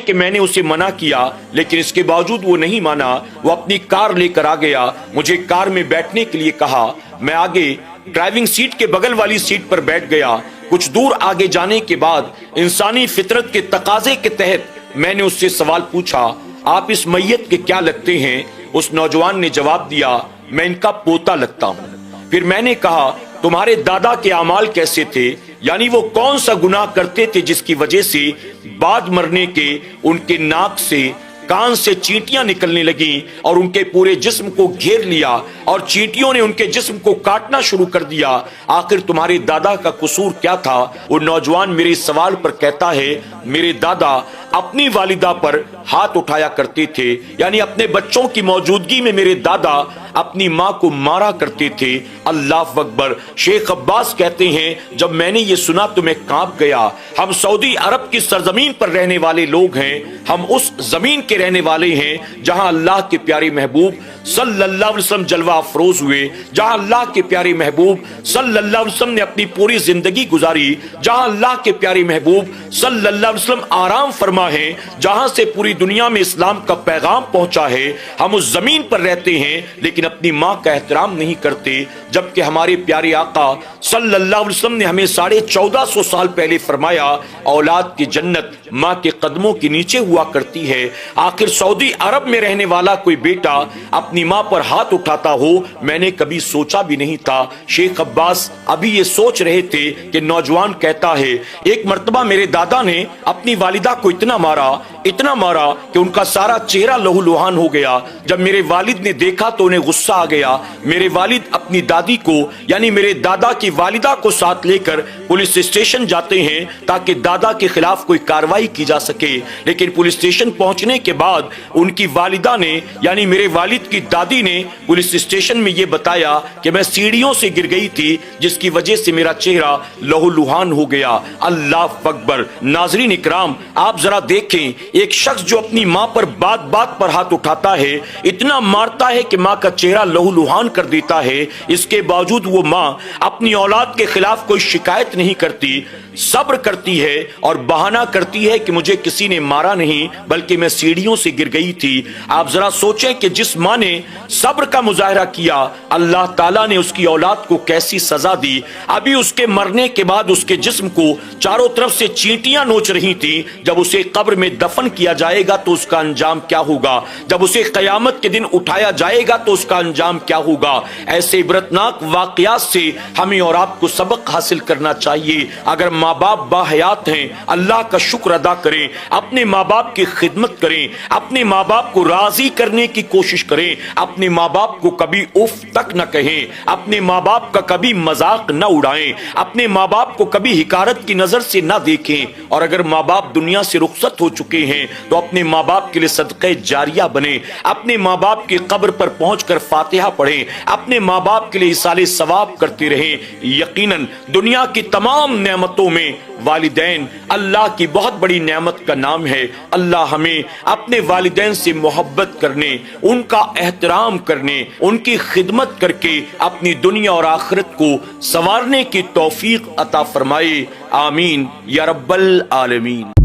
کہ میں نے اسے منع کیا لیکن اس کے باوجود وہ نہیں مانا۔ وہ اپنی کار لے کر آ گیا، مجھے کار میں بیٹھنے کے لیے کہا۔ میں آگے ڈرائیونگ سیٹ کے بغل والی سیٹ پر بیٹھ گیا۔ کچھ دور آگے جانے کے بعد انسانی فطرت کے تقاضے کے تحت میں نے اس سے سوال پوچھا، آپ اس میت کے کیا لگتے ہیں؟ اس نوجوان نے جواب دیا، میں ان کا پوتا لگتا ہوں۔ پھر میں نے کہا، تمہارے دادا کے اعمال کیسے تھے؟ یعنی وہ کون سا گناہ کرتے تھے جس کی وجہ سے بعد مرنے کے ان کے ناک سے کان سے چینٹیاں نکلنے لگیں اور ان کے پورے جسم کو گھیر لیا اور چینٹیوں نے ان کے جسم کو کاٹنا شروع کر دیا؟ آخر تمہارے دادا کا قصور کیا تھا؟ وہ نوجوان میرے سوال پر کہتا ہے، میرے دادا اپنی والدہ پر ہاتھ اٹھایا کرتے تھے، یعنی اپنے بچوں کی موجودگی میں میرے دادا اپنی ماں کو مارا کرتے تھے۔ اللہ اکبر۔ شیخ عباس کہتے ہیں، جب میں نے یہ سنا تو میں کانپ گیا۔ ہم سعودی عرب کی سرزمین پر رہنے والے لوگ ہیں، ہم اس زمین کے رہنے والے ہیں جہاں اللہ کے پیارے محبوب صلی اللہ علیہ وسلم جلوہ افروز ہوئے، جہاں اللہ کے پیارے محبوب صلی اللہ علیہ وسلم نے اپنی پوری زندگی گزاری، جہاں اللہ کے پیارے محبوب صلی اللہ علیہ وسلم آرام فرما ہے، جہاں سے پوری دنیا میں اسلام کا پیغام پہنچا ہے۔ ہم اس زمین پر رہتے ہیں لیکن اپنی ماں کا احترام نہیں کرتے، جبکہ ہمارے پیارے آقا صلی اللہ علیہ وسلم نے ہمیں 1450 سال پہلے فرمایا، اولاد کی جنت ماں کے قدموں کے نیچے ہوا کرتی ہے۔ آخر سعودی عرب میں رہنے والا کوئی بیٹا اپنی ماں پر ہاتھ اٹھاتا ہو، میں نے کبھی سوچا بھی نہیں تھا۔ شیخ عباس ابھی یہ سوچ رہے تھے کہ نوجوان کہتا ہے، ایک مرتبہ میرے دادا نے اپنی والدہ کو اتنا مارا کہ ان کا سارا چہرہ لہو لہان ہو گیا۔ جب میرے والد نے دیکھا تو انہیں غصہ آ گیا۔ میرے والد اپنی دادی کو یعنی میرے دادا کی والدہ کو ساتھ لے کر پولیس اسٹیشن جاتے ہیں تاکہ دادا کے خلاف کوئی کارروائی کی جا سکے، لیکن پولیس اسٹیشن پہنچنے کے بعد ان کی والدہ نے یعنی میرے والد کی دادی نے پولیس اسٹیشن میں یہ بتایا کہ میں سیڑھیوں سے گر گئی تھی جس کی وجہ سے میرا چہرہ لہو لہان ہو گیا۔ اللہ اکبر۔ ناظرین اکرام، آپ ذرا دیکھیں، ایک شخص جو اپنی ماں پر بات بات پر ہاتھ اٹھاتا ہے، اتنا مارتا ہے کہ ماں کا چہرہ لہو لہان کر دیتا ہے، اس کے باوجود وہ ماں اپنی اولاد کے خلاف کوئی شکایت نہیں کرتی، صبر کرتی ہے اور بہانہ کرتی ہے کہ مجھے کسی نے مارا نہیں بلکہ میں سیڑھیوں سے گر گئی تھی۔ آپ ذرا سوچیں کہ جس ماں نے صبر کا مظاہرہ کیا، اللہ تعالیٰ نے اس کی اولاد کو کیسی سزا دی۔ ابھی اس کے مرنے کے بعد اس کے جسم کو چاروں طرف سے چینٹیاں نوچ رہی تھی۔ جب اسے قبر میں دفن کیا جائے گا تو اس کا انجام کیا ہوگا؟ جب اسے قیامت کے دن اٹھایا جائے گا تو اس کا انجام کیا ہوگا؟ ایسے عبرتناک واقعات سے ہمیں اور آپ کو سبق حاصل کرنا چاہیے۔ اگر ماں باپ باحیات ہیں، اللہ کا شکر ادا کریں، اپنے ماں باپ کی خدمت کریں، اپنے ماں باپ کو راضی کرنے کی کوشش کریں، اپنے ماں باپ کو کبھی اف تک نہ کہیں، اپنے ماں باپ کا کبھی مذاق نہ اڑائیں، اپنے ماں باپ کو کبھی حقارت کی نظر سے نہ دیکھیں، اور اگر ماں باپ دنیا سے رخصت ہو چکے ہیں تو اپنے ماں باپ کے لیے صدقہ جاریہ بنیں، اپنے ماں باپ کی قبر پر پہنچ کر فاتحہ پڑھیں، اپنے ماں باپ کے لیے ایصال ثواب کرتے رہیں۔ یقیناً دنیا کی تمام نعمتوں میں والدین اللہ کی بہت بڑی نعمت کا نام ہے۔ اللہ ہمیں اپنے والدین سے محبت کرنے، ان کا احترام کرنے، ان کی خدمت کر کے اپنی دنیا اور آخرت کو سنوارنے کی توفیق عطا فرمائے۔ آمین یا رب العالمین۔